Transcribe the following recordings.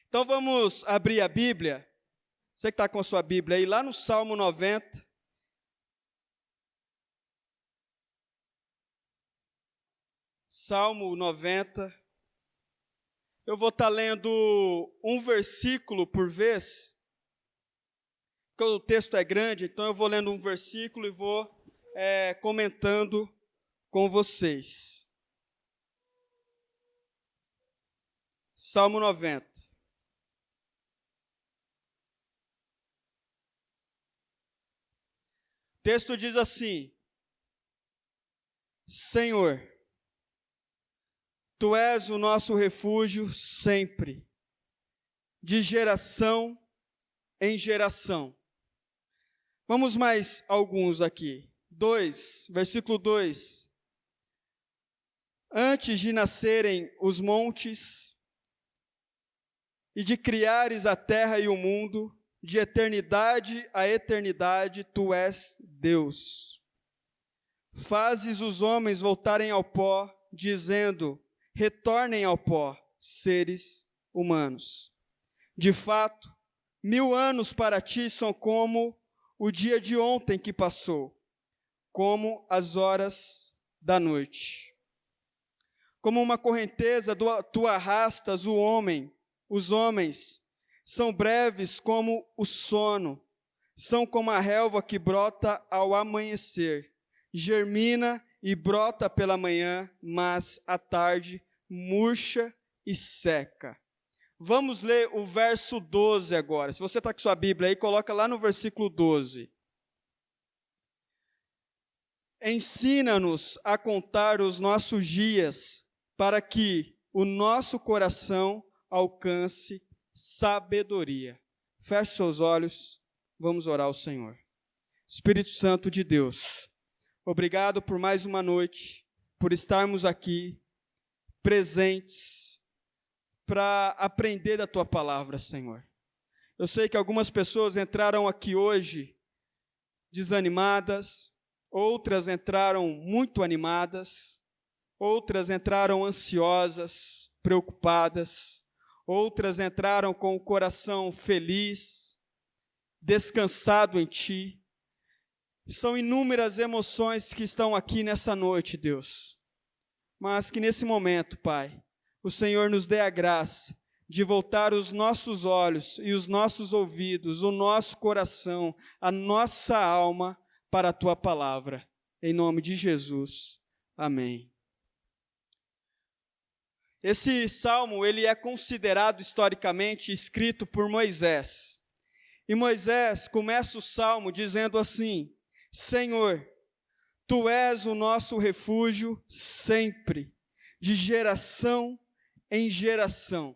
Então vamos abrir a Bíblia. Você que está com a sua Bíblia aí, lá no Salmo 90. Salmo 90. Eu vou estar lendo um versículo por vez, porque o texto é grande, então eu vou lendo um versículo e vou comentando com vocês. Salmo 90. O texto diz assim: Senhor, Tu és o nosso refúgio sempre, de geração em geração. Vamos mais alguns aqui. Versículo 2. Antes de nascerem os montes, e de criares a terra e o mundo, de eternidade a eternidade, Tu és Deus. Fazes os homens voltarem ao pó, dizendo: retornem ao pó, seres humanos. De fato, 1000 anos para ti são como o dia de ontem que passou, como as horas da noite. Como uma correnteza, tu arrastas os homens, são breves como o sono, são como a relva que brota ao amanhecer, germina e brota pela manhã, mas à tarde murcha e seca. Vamos ler o verso 12 agora. Se você está com sua Bíblia aí, coloca lá no versículo 12. Ensina-nos a contar os nossos dias, para que o nosso coração alcance sabedoria. Feche seus olhos, vamos orar ao Senhor. Espírito Santo de Deus, obrigado por mais uma noite, por estarmos aqui, presentes, para aprender da Tua palavra, Senhor. Eu sei que algumas pessoas entraram aqui hoje desanimadas, outras entraram muito animadas, outras entraram ansiosas, preocupadas, outras entraram com o coração feliz, descansado em Ti. São inúmeras emoções que estão aqui nessa noite, Deus. Mas que nesse momento, Pai, o Senhor nos dê a graça de voltar os nossos olhos e os nossos ouvidos, o nosso coração, a nossa alma para a Tua palavra. Em nome de Jesus. Amém. Esse salmo, ele é considerado historicamente escrito por Moisés. E Moisés começa o salmo dizendo assim: Senhor, Tu és o nosso refúgio sempre, de geração em geração.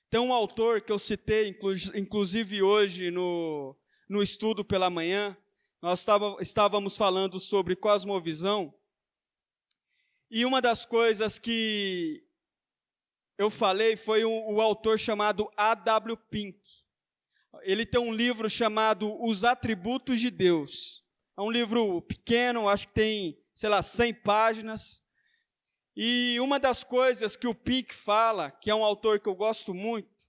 Tem um autor que eu citei, inclusive hoje no estudo pela manhã, nós estávamos falando sobre cosmovisão, e uma das coisas que eu falei foi o autor chamado A.W. Pink. Ele tem um livro chamado Os Atributos de Deus. É um livro pequeno, acho que tem, 100 páginas. E uma das coisas que o Pink fala, que é um autor que eu gosto muito,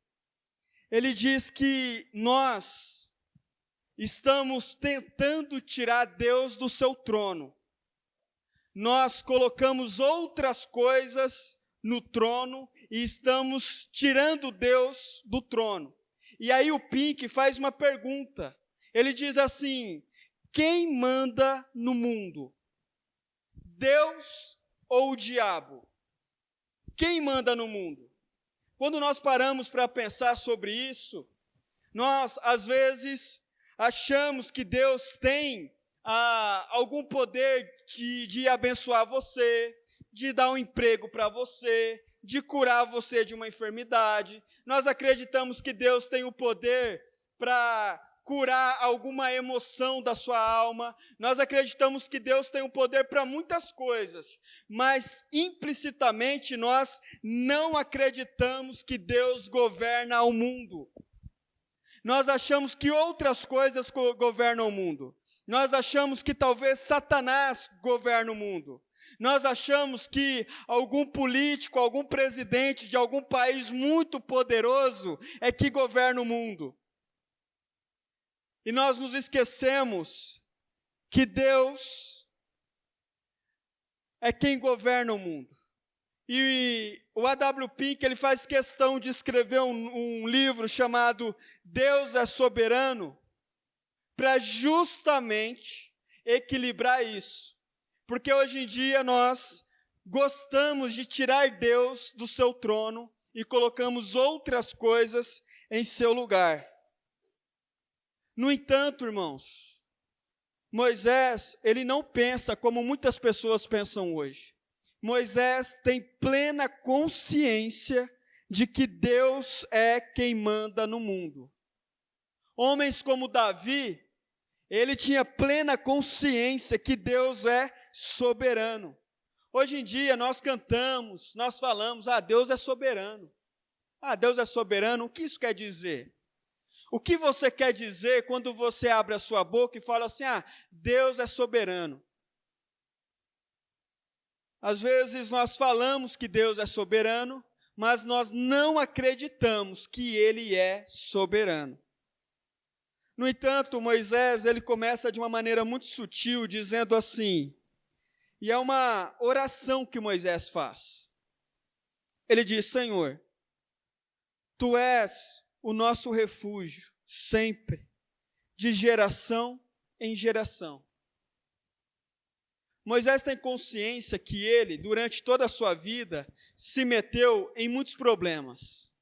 ele diz que nós estamos tentando tirar Deus do seu trono. Nós colocamos outras coisas no trono e estamos tirando Deus do trono. E aí o Pink faz uma pergunta. Ele diz assim: quem manda no mundo? Deus ou o diabo? Quem manda no mundo? Quando nós paramos para pensar sobre isso, nós às vezes achamos que Deus tem algum poder de abençoar você, de dar um emprego para você, de curar você de uma enfermidade. Nós acreditamos que Deus tem o poder para curar alguma emoção da sua alma. Nós acreditamos que Deus tem o poder para muitas coisas, mas implicitamente nós não acreditamos que Deus governa o mundo. Nós achamos que outras coisas governam o mundo. Nós achamos que talvez Satanás governa o mundo. Nós achamos que algum político, algum presidente de algum país muito poderoso é que governa o mundo. E nós nos esquecemos que Deus é quem governa o mundo. E o A.W. Pink, ele faz questão de escrever um livro chamado Deus é Soberano, para justamente equilibrar isso. Porque hoje em dia nós gostamos de tirar Deus do seu trono e colocamos outras coisas em seu lugar. No entanto, irmãos, Moisés, ele não pensa como muitas pessoas pensam hoje. Moisés tem plena consciência de que Deus é quem manda no mundo. Homens como Davi, ele tinha plena consciência que Deus é soberano. Hoje em dia nós cantamos, nós falamos, Deus é soberano. Deus é soberano, o que isso quer dizer? O que você quer dizer quando você abre a sua boca e fala assim, Deus é soberano? Às vezes nós falamos que Deus é soberano, mas nós não acreditamos que Ele é soberano. No entanto, Moisés, ele começa de uma maneira muito sutil, dizendo assim, e é uma oração que Moisés faz. Ele diz, Senhor, Tu és o nosso refúgio, sempre, de geração em geração. Moisés tem consciência que ele, durante toda a sua vida, se meteu em muitos problemas.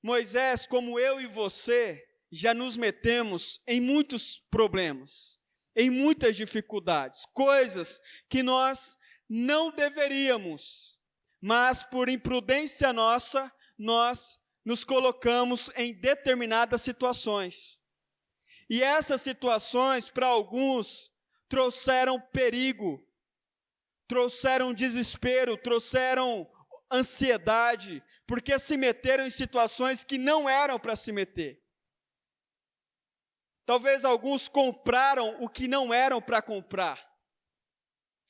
Moisés, como eu e você, já nos metemos em muitos problemas, em muitas dificuldades, coisas que nós não deveríamos, mas por imprudência nossa, nós nos colocamos em determinadas situações. E essas situações, para alguns, trouxeram perigo, trouxeram desespero, trouxeram ansiedade, porque se meteram em situações que não eram para se meter. Talvez alguns compraram o que não eram para comprar,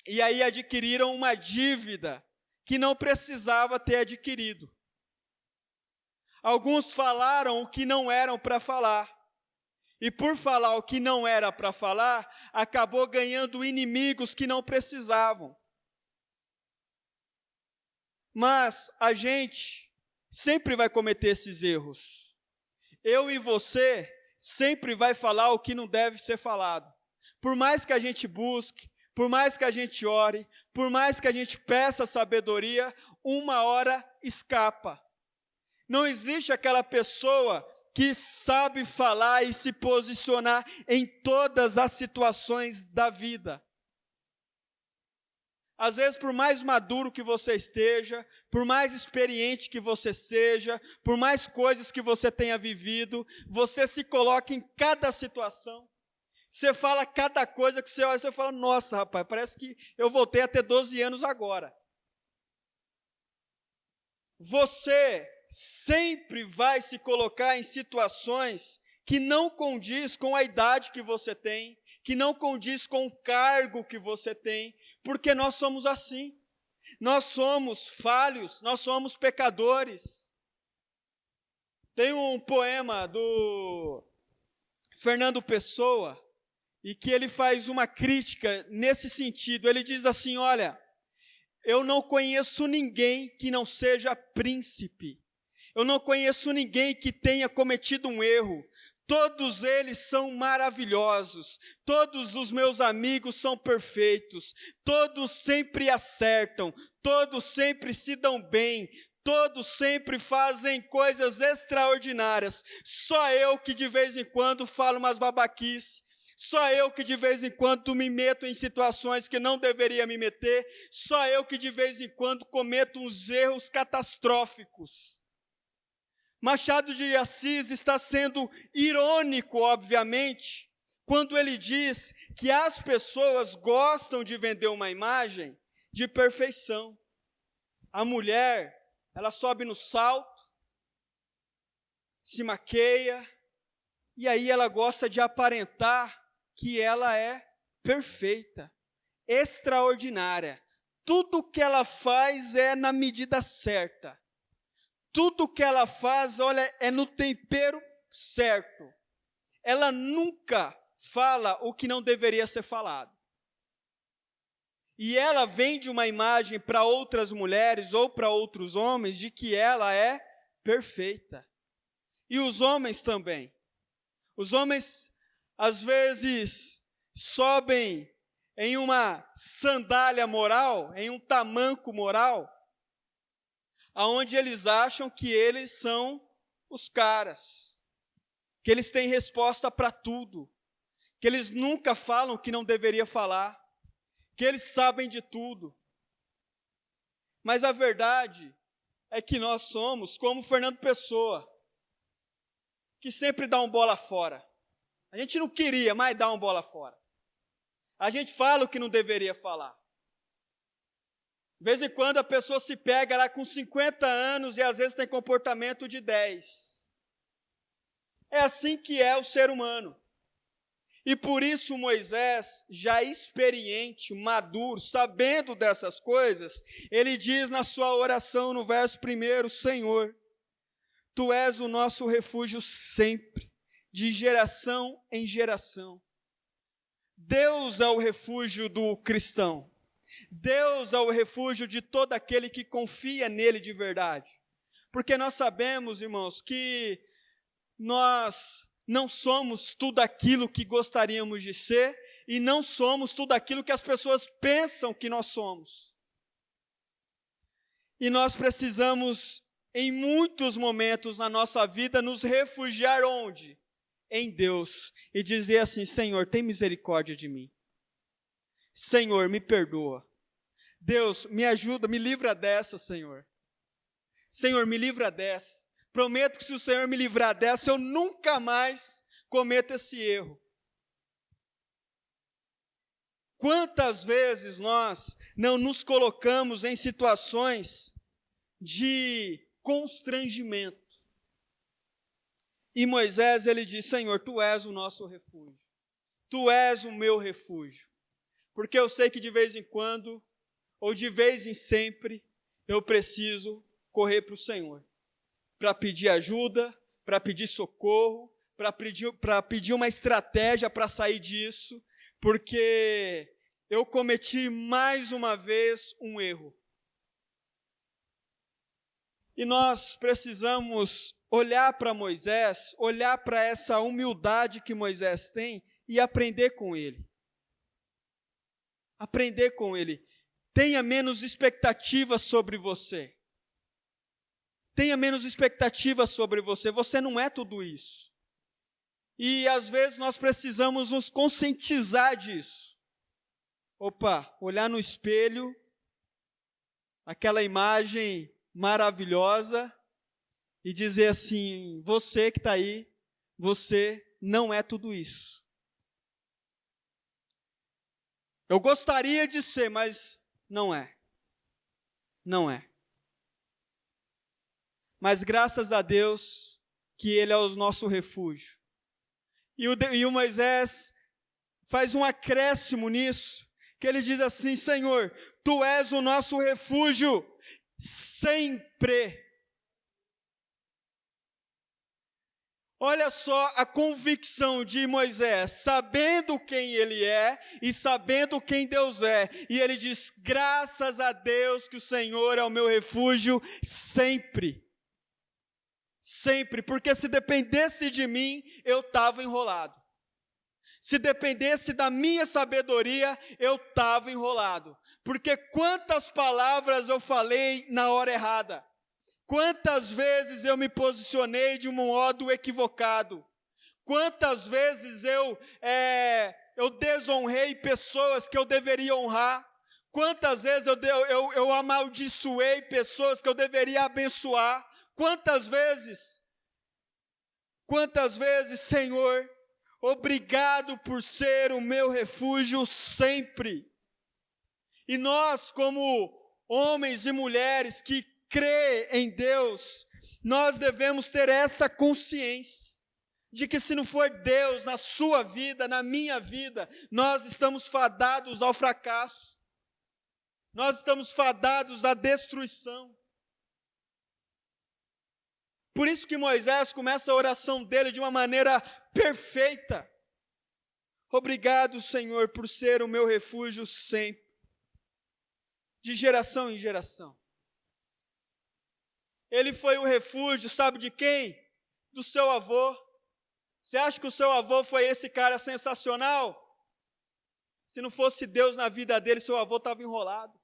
e aí adquiriram uma dívida que não precisava ter adquirido. Alguns falaram o que não eram para falar, e por falar o que não era para falar, acabou ganhando inimigos que não precisavam. Mas a gente sempre vai cometer esses erros. Eu e você sempre vai falar o que não deve ser falado. Por mais que a gente busque, por mais que a gente ore, por mais que a gente peça sabedoria, uma hora escapa. Não existe aquela pessoa que sabe falar e se posicionar em todas as situações da vida. Às vezes, por mais maduro que você esteja, por mais experiente que você seja, por mais coisas que você tenha vivido, você se coloca em cada situação, você fala cada coisa que você olha e você fala, nossa, rapaz, parece que eu voltei a ter 12 anos agora. Você sempre vai se colocar em situações que não condiz com a idade que você tem, que não condiz com o cargo que você tem, porque nós somos assim. Nós somos falhos, nós somos pecadores. Tem um poema do Fernando Pessoa, e que ele faz uma crítica nesse sentido. Ele diz assim, olha, eu não conheço ninguém que não seja príncipe. Eu não conheço ninguém que tenha cometido um erro. Todos eles são maravilhosos, todos os meus amigos são perfeitos, todos sempre acertam, todos sempre se dão bem, todos sempre fazem coisas extraordinárias. Só eu que de vez em quando falo umas babaquices, só eu que de vez em quando me meto em situações que não deveria me meter, só eu que de vez em quando cometo uns erros catastróficos. Machado de Assis está sendo irônico, obviamente, quando ele diz que as pessoas gostam de vender uma imagem de perfeição. A mulher, ela sobe no salto, se maqueia, e aí ela gosta de aparentar que ela é perfeita, extraordinária. tudo que ela faz é na medida certa. Tudo que ela faz, olha, é no tempero certo. Ela nunca fala o que não deveria ser falado. E ela vende uma imagem para outras mulheres ou para outros homens de que ela é perfeita. E os homens também. Os homens, às vezes, sobem em uma sandália moral, em um tamanco moral, aonde eles acham que eles são os caras, que eles têm resposta para tudo, que eles nunca falam o que não deveria falar, que eles sabem de tudo. Mas a verdade é que nós somos como Fernando Pessoa, que sempre dá um bola fora. A gente não queria, mas dá um bola fora. A gente fala o que não deveria falar. De vez em quando a pessoa se pega lá com 50 anos e às vezes tem comportamento de 10. É assim que é o ser humano. E por isso Moisés, já experiente, maduro, sabendo dessas coisas, ele diz na sua oração no verso 1, Senhor, Tu és o nosso refúgio sempre, de geração em geração. Deus é o refúgio do cristão. Deus é o refúgio de todo aquele que confia nele de verdade. Porque nós sabemos, irmãos, que nós não somos tudo aquilo que gostaríamos de ser e não somos tudo aquilo que as pessoas pensam que nós somos. E nós precisamos, em muitos momentos na nossa vida, nos refugiar onde? Em Deus, e dizer assim, Senhor, tem misericórdia de mim. Senhor, me perdoa. Deus, me ajuda, me livra dessa, Senhor. Senhor, me livra dessa. Prometo que se o Senhor me livrar dessa, eu nunca mais cometo esse erro. Quantas vezes nós não nos colocamos em situações de constrangimento? E Moisés, ele diz, Senhor, Tu és o nosso refúgio. Tu és o meu refúgio. Porque eu sei que de vez em quando, ou de vez em sempre, eu preciso correr para o Senhor. Para pedir ajuda, para pedir socorro, para pedir uma estratégia para sair disso, porque eu cometi mais uma vez um erro. E nós precisamos olhar para Moisés, olhar para essa humildade que Moisés tem e aprender com ele. Aprender com ele. Tenha menos expectativas sobre você. Tenha menos expectativas sobre você. Você não é tudo isso. E às vezes nós precisamos nos conscientizar disso. Opa, olhar no espelho, aquela imagem maravilhosa, e dizer assim, você que está aí, você não é tudo isso. Eu gostaria de ser, mas não é. Não é. Mas graças a Deus que Ele é o nosso refúgio. E o Moisés faz um acréscimo nisso, que ele diz assim, Senhor, Tu és o nosso refúgio sempre. Olha só a convicção de Moisés, sabendo quem ele é e sabendo quem Deus é. E ele diz, graças a Deus que o Senhor é o meu refúgio sempre. Sempre, porque se dependesse de mim, eu estava enrolado. Se dependesse da minha sabedoria, eu estava enrolado. Porque quantas palavras eu falei na hora errada. Quantas vezes eu me posicionei de um modo equivocado? Quantas vezes eu desonrei pessoas que eu deveria honrar? Quantas vezes eu amaldiçoei pessoas que eu deveria abençoar? Quantas vezes, Senhor, obrigado por ser o meu refúgio sempre. E nós, como homens e mulheres que crê em Deus, nós devemos ter essa consciência de que se não for Deus na sua vida, na minha vida, nós estamos fadados ao fracasso. Nós estamos fadados à destruição. Por isso que Moisés começa a oração dele de uma maneira perfeita. Obrigado, Senhor, por ser o meu refúgio sempre, de geração em geração. Ele foi o refúgio, sabe de quem? Do seu avô. Você acha que o seu avô foi esse cara sensacional? Se não fosse Deus na vida dele, seu avô estava enrolado.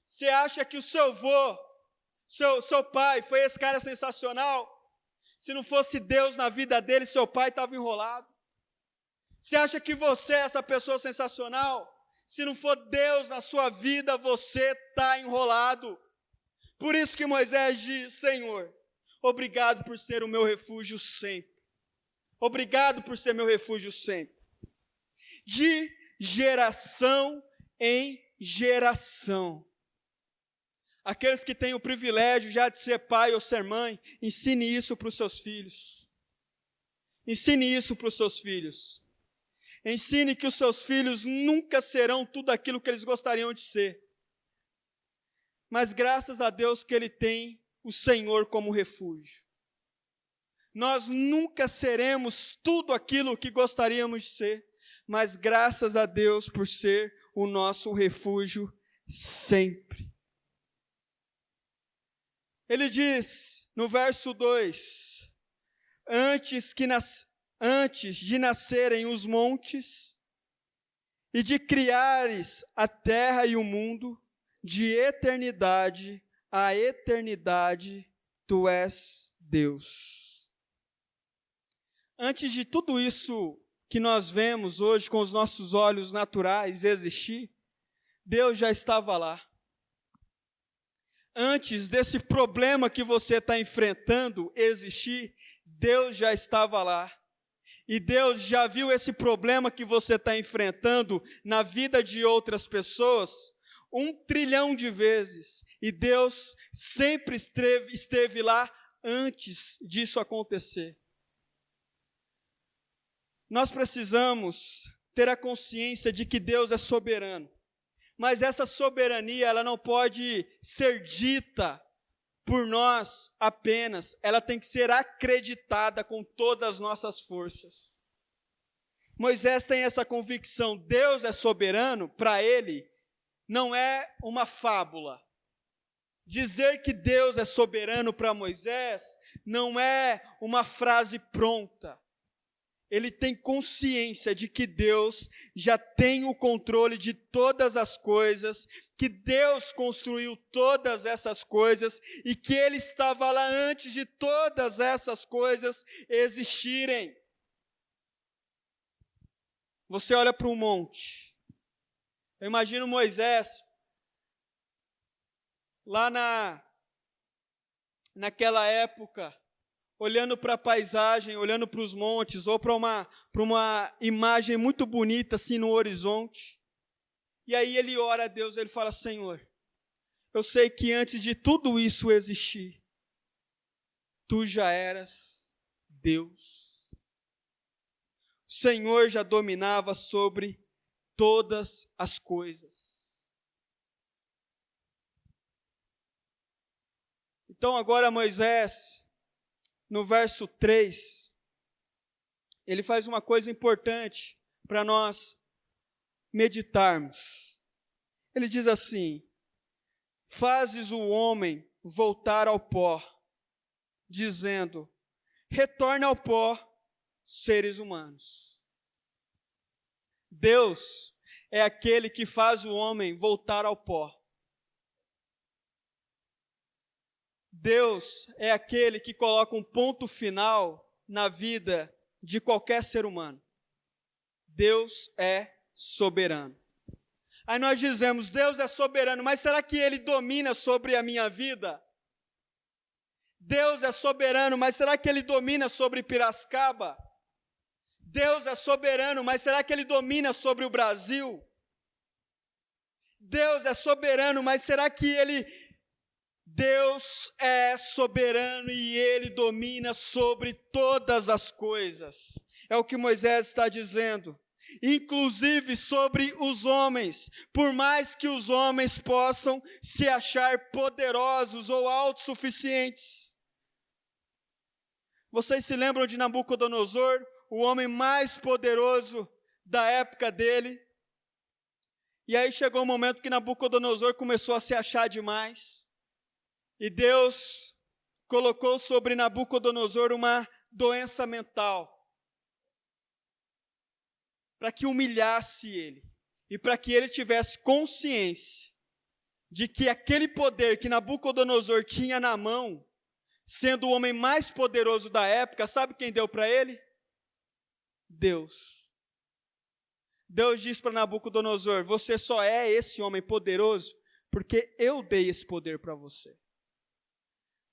Você acha que o seu avô, seu pai, foi esse cara sensacional? Se não fosse Deus na vida dele, seu pai estava enrolado. Você acha que você é essa pessoa sensacional? Se não for Deus na sua vida, você está enrolado. Por isso que Moisés diz: Senhor, obrigado por ser o meu refúgio sempre. Obrigado por ser meu refúgio sempre. De geração em geração. Aqueles que têm o privilégio já de ser pai ou ser mãe, ensine isso para os seus filhos. Ensine isso para os seus filhos. Ensine que os seus filhos nunca serão tudo aquilo que eles gostariam de ser. Mas graças a Deus que Ele tem o Senhor como refúgio. Nós nunca seremos tudo aquilo que gostaríamos de ser, mas graças a Deus por ser o nosso refúgio sempre. Ele diz no verso 2, antes de nascerem os montes e de criares a terra e o mundo, de eternidade a eternidade, tu és Deus. Antes de tudo isso que nós vemos hoje com os nossos olhos naturais existir, Deus já estava lá. Antes desse problema que você está enfrentando existir, Deus já estava lá. E Deus já viu esse problema que você está enfrentando na vida de outras pessoas 1 trilhão de vezes. E Deus sempre esteve lá antes disso acontecer. Nós precisamos ter a consciência de que Deus é soberano. Mas essa soberania, ela não pode ser dita por nós apenas, ela tem que ser acreditada com todas as nossas forças. Moisés tem essa convicção, Deus é soberano, para ele, não é uma fábula. Dizer que Deus é soberano para Moisés não é uma frase pronta. Ele tem consciência de que Deus já tem o controle de todas as coisas, que Deus construiu todas essas coisas e que Ele estava lá antes de todas essas coisas existirem. Você olha para um monte. Eu imagino Moisés lá naquela época, olhando para a paisagem, olhando para os montes, ou para uma imagem muito bonita assim no horizonte. E aí ele ora a Deus, ele fala: Senhor, eu sei que antes de tudo isso existir, Tu já eras Deus. O Senhor já dominava sobre todas as coisas. Então agora Moisés, no verso 3, ele faz uma coisa importante para nós meditarmos. Ele diz assim: fazes o homem voltar ao pó, dizendo, retorna ao pó, seres humanos. Deus é aquele que faz o homem voltar ao pó. Deus é aquele que coloca um ponto final na vida de qualquer ser humano. Deus é soberano. Aí nós dizemos, Deus é soberano, mas será que Ele domina sobre a minha vida? Deus é soberano, mas será que Ele domina sobre Piracicaba? Deus é soberano, mas será que Ele domina sobre o Brasil? Deus é soberano, mas será que Deus é soberano e Ele domina sobre todas as coisas. É o que Moisés está dizendo. inclusive sobre os homens, por mais que os homens possam se achar poderosos ou autossuficientes. Vocês se lembram de Nabucodonosor, o homem mais poderoso da época dele? E aí chegou um momento que Nabucodonosor começou a se achar demais, e Deus colocou sobre Nabucodonosor uma doença mental, para que humilhasse ele, e para que ele tivesse consciência de que aquele poder que Nabucodonosor tinha na mão, sendo o homem mais poderoso da época, sabe quem deu para ele? Deus. Deus diz para Nabucodonosor: você só é esse homem poderoso porque eu dei esse poder para você.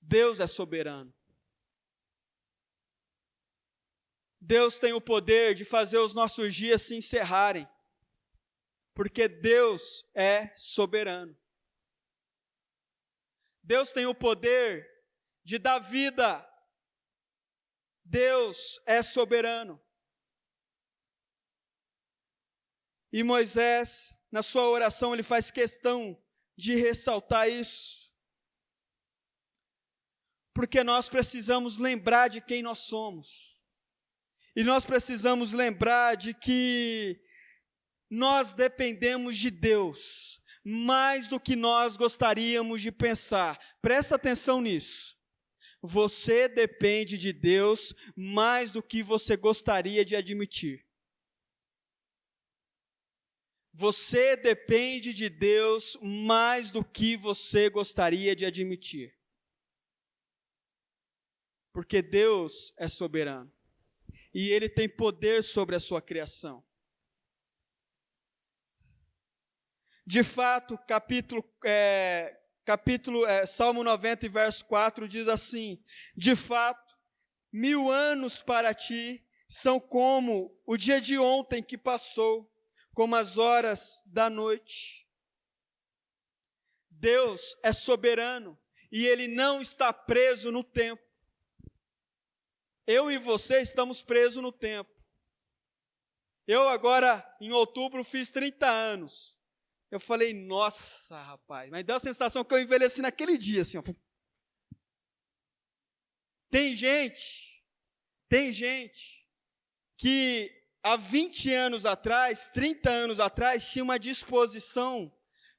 Deus é soberano. Deus tem o poder de fazer os nossos dias se encerrarem, porque Deus é soberano. Deus tem o poder de dar vida. Deus é soberano. E Moisés, na sua oração, ele faz questão de ressaltar isso, porque nós precisamos lembrar de quem nós somos, e nós precisamos lembrar de que nós dependemos de Deus, mais do que nós gostaríamos de pensar. Presta atenção nisso. Você depende de Deus mais do que você gostaria de admitir. Você depende de Deus mais do que você gostaria de admitir. Porque Deus é soberano. E Ele tem poder sobre a sua criação. De fato, Salmo 90, verso 4, diz assim: de fato, 1000 anos para ti são como o dia de ontem que passou, como as horas da noite. Deus é soberano e Ele não está preso no tempo. Eu e você estamos presos no tempo. Eu agora, em outubro, fiz 30 anos. Eu falei, nossa, rapaz, mas deu a sensação que eu envelheci naquele dia, assim, ó. Tem gente que há 20 anos atrás, 30 anos atrás, tinha uma disposição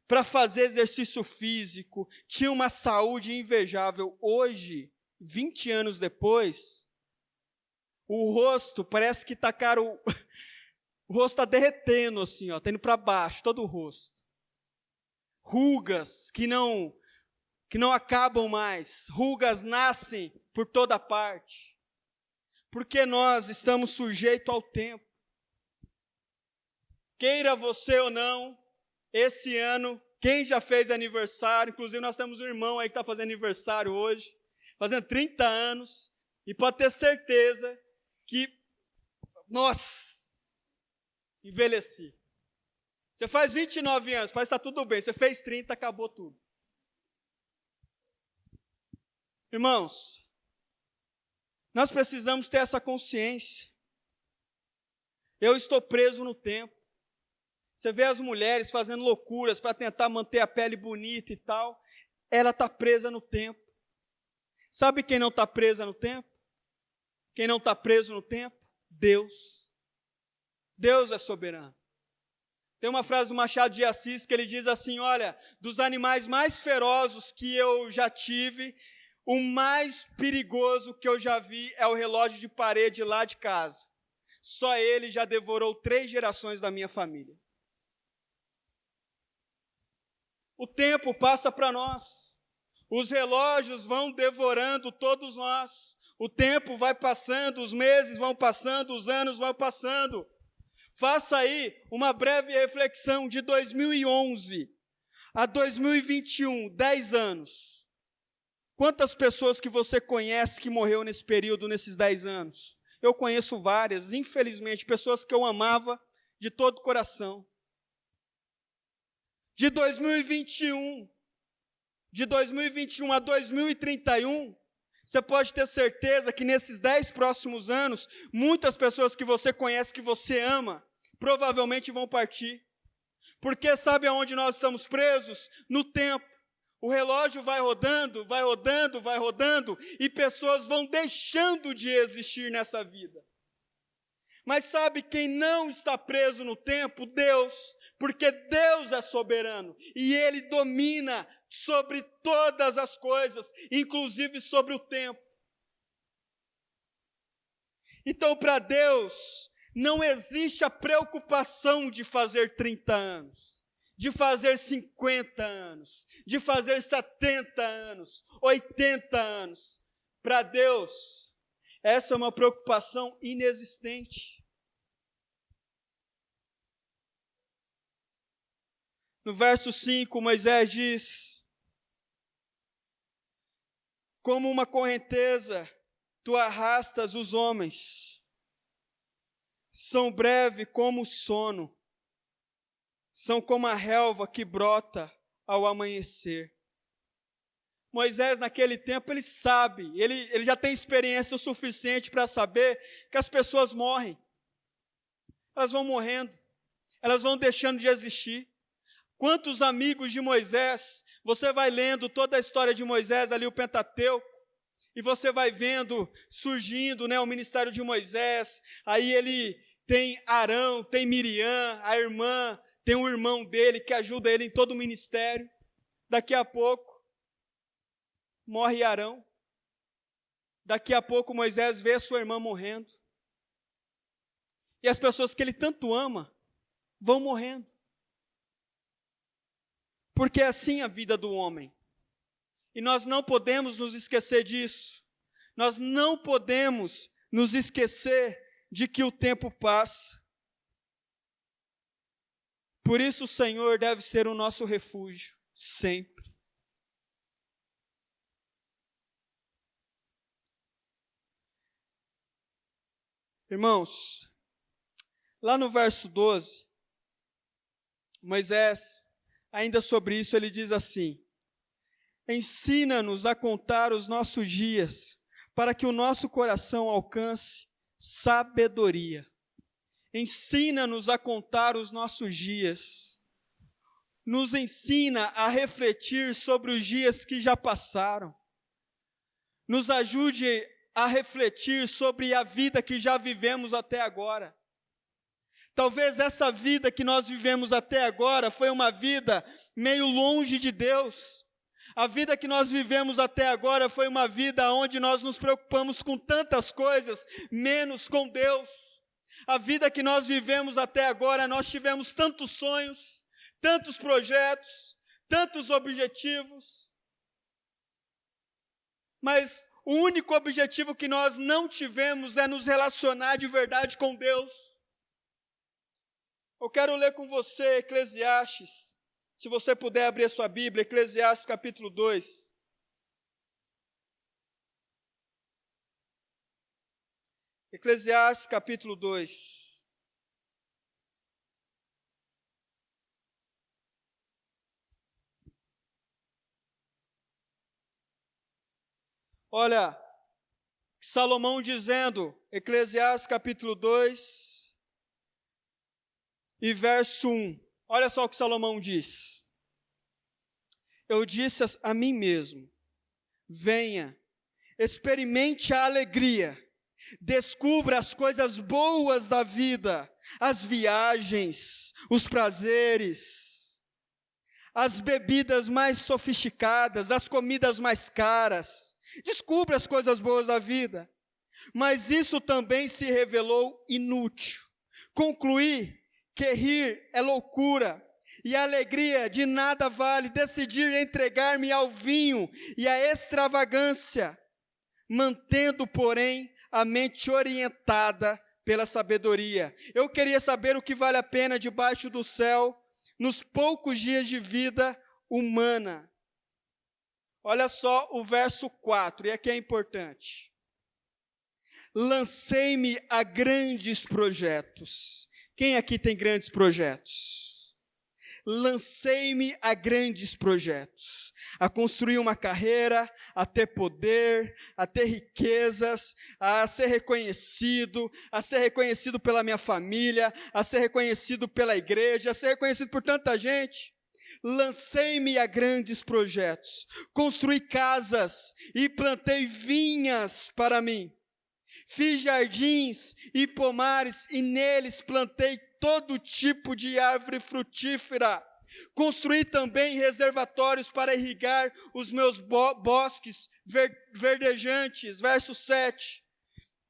para fazer exercício físico, tinha uma saúde invejável. Hoje, 20 anos depois, o rosto parece que tacaram, o rosto está derretendo assim, ó, tá indo para baixo, todo o rosto. Rugas que não acabam mais, rugas nascem por toda parte, porque nós estamos sujeitos ao tempo. Queira você ou não, esse ano, quem já fez aniversário, inclusive nós temos um irmão aí que está fazendo aniversário hoje, fazendo 30 anos, e pode ter certeza que, nossa, envelheci. Você faz 29 anos, parece que está tudo bem, você fez 30, acabou tudo. Irmãos, nós precisamos ter essa consciência. Eu estou preso no tempo. Você vê as mulheres fazendo loucuras para tentar manter a pele bonita e tal. Ela está presa no tempo. Sabe quem não está presa no tempo? Quem não está preso no tempo? Deus. Deus é soberano. Tem uma frase do Machado de Assis que ele diz assim: olha, dos animais mais ferozes que eu já tive, o mais perigoso que eu já vi é o relógio de parede lá de casa. Só ele já devorou 3 gerações da minha família. O tempo passa para nós. Os relógios vão devorando todos nós. O tempo vai passando, os meses vão passando, os anos vão passando. Faça aí uma breve reflexão de 2011 a 2021, 10 anos. Quantas pessoas que você conhece que morreu nesse período, nesses 10 anos? Eu conheço várias, infelizmente, pessoas que eu amava de todo o coração. De 2021 a 2031, você pode ter certeza que nesses 10 próximos anos, muitas pessoas que você conhece, que você ama, provavelmente vão partir. Porque sabe aonde nós estamos presos? No tempo. O relógio vai rodando, vai rodando, vai rodando, e pessoas vão deixando de existir nessa vida. Mas sabe quem não está preso no tempo? Deus, porque Deus é soberano, e Ele domina sobre todas as coisas, inclusive sobre o tempo. Então, para Deus, não existe a preocupação de fazer 30 anos, de fazer 50 anos, de fazer 70 anos, 80 anos. Para Deus, essa é uma preocupação inexistente. No verso 5, Moisés diz: como uma correnteza, tu arrastas os homens, são breves como o sono, são como a relva que brota ao amanhecer. Moisés, naquele tempo, ele sabe, ele já tem experiência o suficiente para saber que as pessoas morrem. Elas vão morrendo, elas vão deixando de existir. Quantos amigos de Moisés, você vai lendo toda a história de Moisés, ali o Pentateuco, e você vai vendo surgindo, o ministério de Moisés. Aí ele tem Arão, tem Miriam, a irmã, tem um irmão dele que ajuda ele em todo o ministério. Daqui a pouco, morre Arão. Daqui a pouco, Moisés vê a sua irmã morrendo. E as pessoas que ele tanto ama vão morrendo. Porque é assim a vida do homem. E nós não podemos nos esquecer disso. Nós não podemos nos esquecer de que o tempo passa. Por isso o Senhor deve ser o nosso refúgio, sempre. Irmãos, lá no verso 12, Moisés, ainda sobre isso, ele diz assim: ensina-nos a contar os nossos dias, para que o nosso coração alcance sabedoria. Ensina-nos a contar os nossos dias. Nos ensina a refletir sobre os dias que já passaram. Nos ajude a refletir sobre a vida que já vivemos até agora. Talvez essa vida que nós vivemos até agora foi uma vida meio longe de Deus. A vida que nós vivemos até agora foi uma vida onde nós nos preocupamos com tantas coisas, menos com Deus. A vida que nós vivemos até agora, nós tivemos tantos sonhos, tantos projetos, tantos objetivos. Mas o único objetivo que nós não tivemos é nos relacionar de verdade com Deus. Eu quero ler com você Eclesiastes, se você puder abrir a sua Bíblia, Eclesiastes capítulo 2. Eclesiastes capítulo 2. Olha, Salomão dizendo, Eclesiastes capítulo 2, e verso 1. Olha só o que Salomão diz. Eu disse a mim mesmo, venha, experimente a alegria, descubra as coisas boas da vida, as viagens, os prazeres, as bebidas mais sofisticadas, as comidas mais caras. Descubra as coisas boas da vida. Mas isso também se revelou inútil. Concluí que rir é loucura, e a alegria de nada vale decidir entregar-me ao vinho e à extravagância, mantendo, porém, a mente orientada pela sabedoria. Eu queria saber o que vale a pena debaixo do céu, nos poucos dias de vida humana. Olha só o verso 4, e aqui é importante. Lancei-me a grandes projetos. Quem aqui tem grandes projetos? Lancei-me a grandes projetos. a construir uma carreira, a ter poder, a ter riquezas, a ser reconhecido pela minha família, a ser reconhecido pela igreja, a ser reconhecido por tanta gente. Lancei-me a grandes projetos, construí casas e plantei vinhas para mim. Fiz jardins e pomares e neles plantei todo tipo de árvore frutífera. Construí também reservatórios para irrigar os meus bosques verdejantes. Verso 7.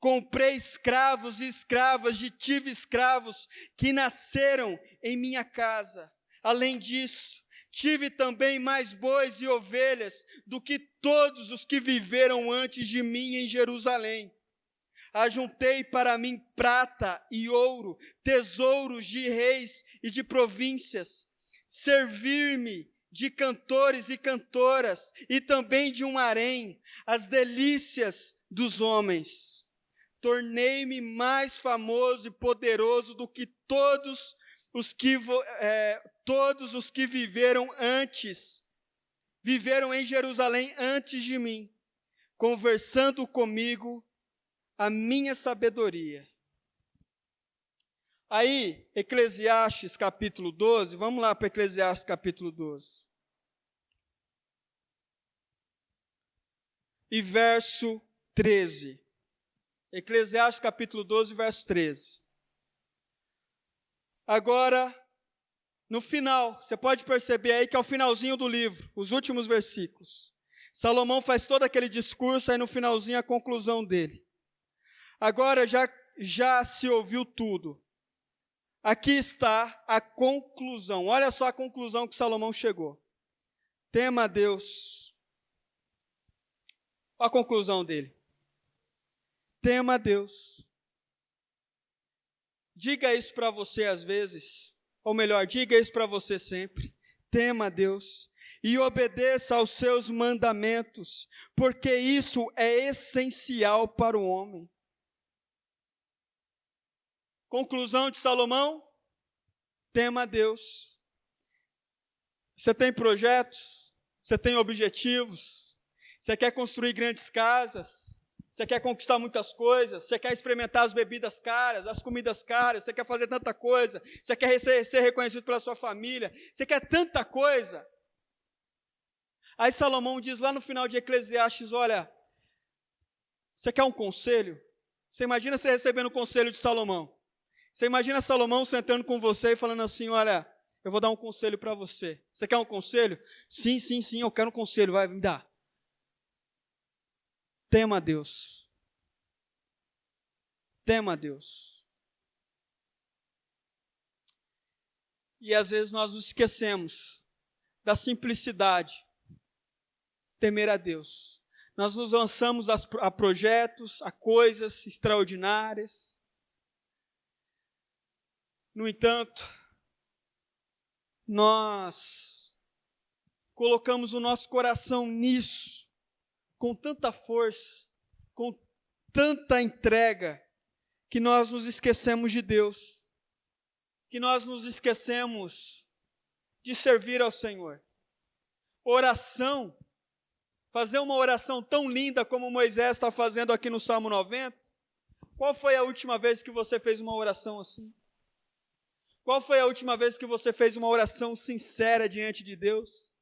Comprei escravos e escravas e tive escravos que nasceram em minha casa. Além disso, tive também mais bois e ovelhas do que todos os que viveram antes de mim em Jerusalém. Ajuntei para mim prata e ouro, tesouros de reis e de províncias. Servir-me de cantores e cantoras, e também de um harém, as delícias dos homens. Tornei-me mais famoso e poderoso do que todos os que viveram em Jerusalém antes de mim, conversando comigo a minha sabedoria. Aí, Eclesiastes capítulo 12, vamos lá para Eclesiastes capítulo 12. E verso 13. Eclesiastes capítulo 12, verso 13. Agora, no final, você pode perceber aí que é o finalzinho do livro, os últimos versículos. Salomão faz todo aquele discurso, aí no finalzinho a conclusão dele. Agora já se ouviu tudo. Aqui está a conclusão. Olha só a conclusão que Salomão chegou. Tema a Deus. Olha a conclusão dele. Tema a Deus. Diga isso para você às vezes, ou melhor, diga isso para você sempre. Tema a Deus e obedeça aos seus mandamentos, porque isso é essencial para o homem. Conclusão de Salomão, tema a Deus. Você tem projetos, você tem objetivos, você quer construir grandes casas, você quer conquistar muitas coisas, você quer experimentar as bebidas caras, as comidas caras, você quer fazer tanta coisa, você quer ser reconhecido pela sua família, você quer tanta coisa. Aí Salomão diz lá no final de Eclesiastes, olha, você quer um conselho? Você imagina você recebendo o conselho de Salomão. Você imagina Salomão sentando com você e falando assim, olha, eu vou dar um conselho para você. Você quer um conselho? Sim, eu quero um conselho, vai, me dá. Tema a Deus. Tema a Deus. E às vezes nós nos esquecemos da simplicidade. Temer a Deus. Nós nos lançamos a projetos, a coisas extraordinárias. No entanto, nós colocamos o nosso coração nisso, com tanta força, com tanta entrega, que nós nos esquecemos de Deus, que nós nos esquecemos de servir ao Senhor. Oração, fazer uma oração tão linda como Moisés está fazendo aqui no Salmo 90. Qual foi a última vez que você fez uma oração assim? Qual foi a última vez que você fez uma oração sincera diante de Deus?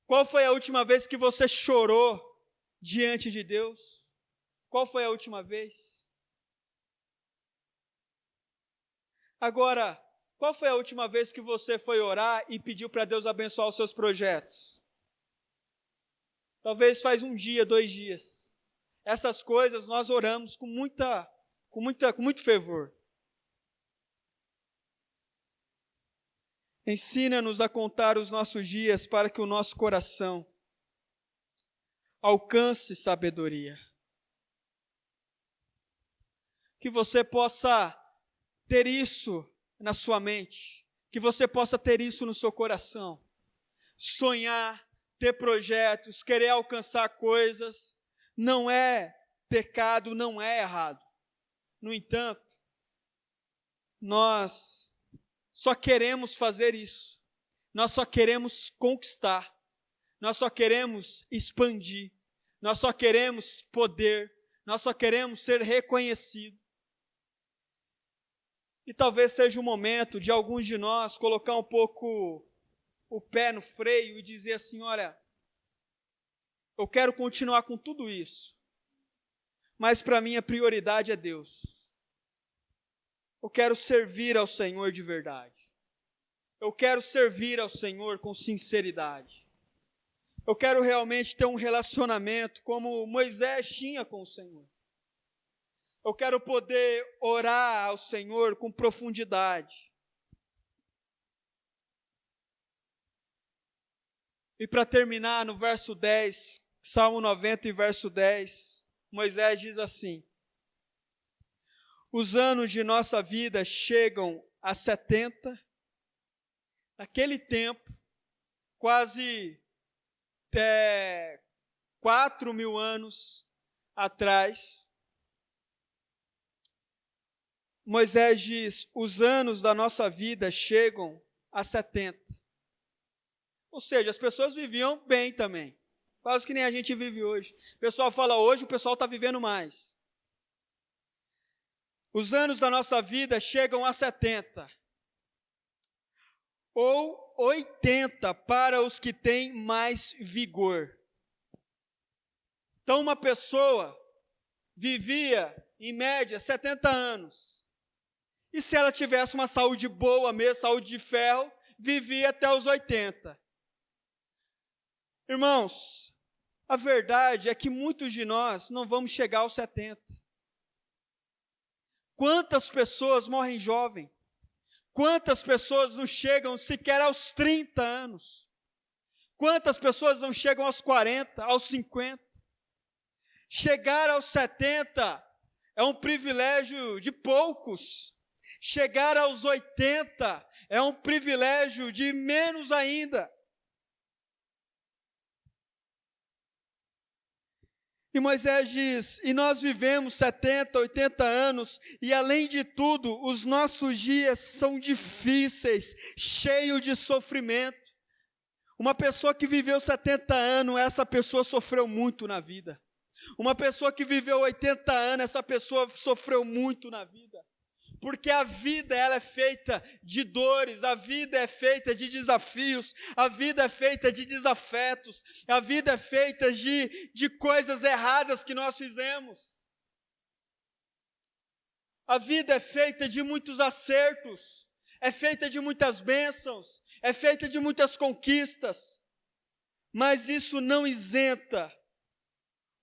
Qual foi a última vez que você chorou diante de Deus? Qual foi a última vez? Agora, qual foi a última vez que você foi orar e pediu para Deus abençoar os seus projetos? Talvez faz um dia, 2 dias. Essas coisas nós oramos com muito fervor. Ensina-nos a contar os nossos dias para que o nosso coração alcance sabedoria. Que você possa ter isso na sua mente, que você possa ter isso no seu coração. Sonhar, ter projetos, querer alcançar coisas, não é pecado, não é errado. No entanto, nós só queremos fazer isso. Nós só queremos conquistar. nós só queremos expandir, nós só queremos poder, nós só queremos ser reconhecidos. E talvez seja o momento de alguns de nós colocar um pouco o pé no freio e dizer assim, olha, eu quero continuar com tudo isso, mas para mim a prioridade é Deus. Eu quero servir ao Senhor de verdade. Eu quero servir ao Senhor com sinceridade. Eu quero realmente ter um relacionamento como Moisés tinha com o Senhor. Eu quero poder orar ao Senhor com profundidade. E para terminar, no verso 10, Salmo 90 e verso 10, Moisés diz assim: os anos de nossa vida chegam a 70, naquele tempo, quase 4.000 anos atrás, Moisés diz, os anos da nossa vida chegam a 70. Ou seja, as pessoas viviam bem também, quase que nem a gente vive hoje. O pessoal fala hoje, o pessoal está vivendo mais. Os anos da nossa vida chegam a 70, ou 80 para os que têm mais vigor. Então, uma pessoa vivia, em média, 70 anos. E se ela tivesse uma saúde boa mesmo, saúde de ferro, vivia até os 80. Irmãos, a verdade é que muitos de nós não vamos chegar aos 70. Quantas pessoas morrem jovem? Quantas pessoas não chegam sequer aos 30 anos? Quantas pessoas não chegam aos 40, aos 50? Chegar aos 70 é um privilégio de poucos. Chegar aos 80 é um privilégio de menos ainda. E Moisés diz, e nós vivemos 70, 80 anos, e além de tudo, os nossos dias são difíceis, cheios de sofrimento. Uma pessoa que viveu 70 anos, essa pessoa sofreu muito na vida. Uma pessoa que viveu 80 anos, essa pessoa sofreu muito na vida. Porque a vida ela é feita de dores, a vida é feita de desafios, a vida é feita de desafetos, a vida é feita de coisas erradas que nós fizemos. A vida é feita de muitos acertos, é feita de muitas bênçãos, é feita de muitas conquistas, mas isso não isenta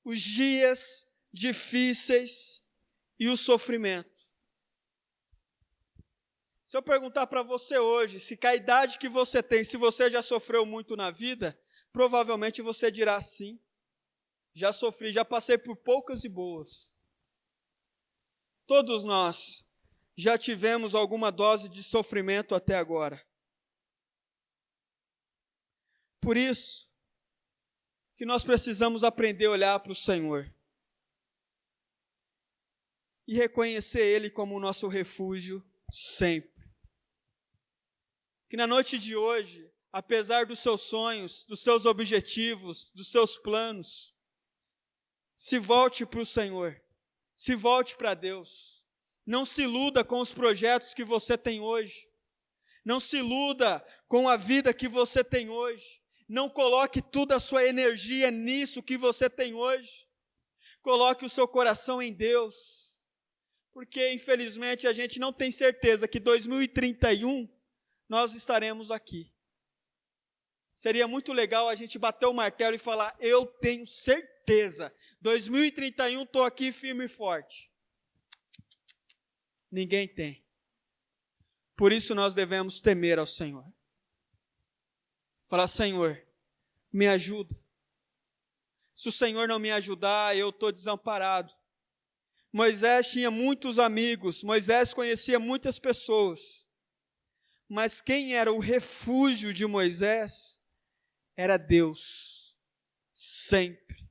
os dias difíceis e o sofrimento. Se eu perguntar para você hoje, se com a idade que você tem, se você já sofreu muito na vida, provavelmente você dirá sim. Já sofri, já passei por poucas e boas. Todos nós já tivemos alguma dose de sofrimento até agora. Por isso que nós precisamos aprender a olhar para o Senhor e reconhecer Ele como o nosso refúgio sempre. Que na noite de hoje, apesar dos seus sonhos, dos seus objetivos, dos seus planos, se volte para o Senhor, se volte para Deus. Não se iluda com os projetos que você tem hoje. Não se iluda com a vida que você tem hoje. Não coloque toda a sua energia nisso que você tem hoje. Coloque o seu coração em Deus. Porque, infelizmente, a gente não tem certeza que 2031 nós estaremos aqui. Seria muito legal a gente bater o martelo e falar, eu tenho certeza, 2031 estou aqui firme e forte. Ninguém tem. Por isso nós devemos temer ao Senhor. Falar, Senhor, me ajuda. Se o Senhor não me ajudar, eu estou desamparado. Moisés tinha muitos amigos, Moisés conhecia muitas pessoas. Mas quem era o refúgio de Moisés era Deus, sempre.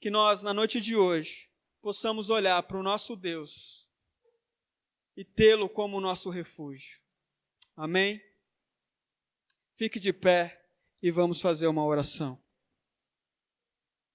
Que nós, na noite de hoje, possamos olhar para o nosso Deus e tê-lo como nosso refúgio. Amém? Fique de pé e vamos fazer uma oração.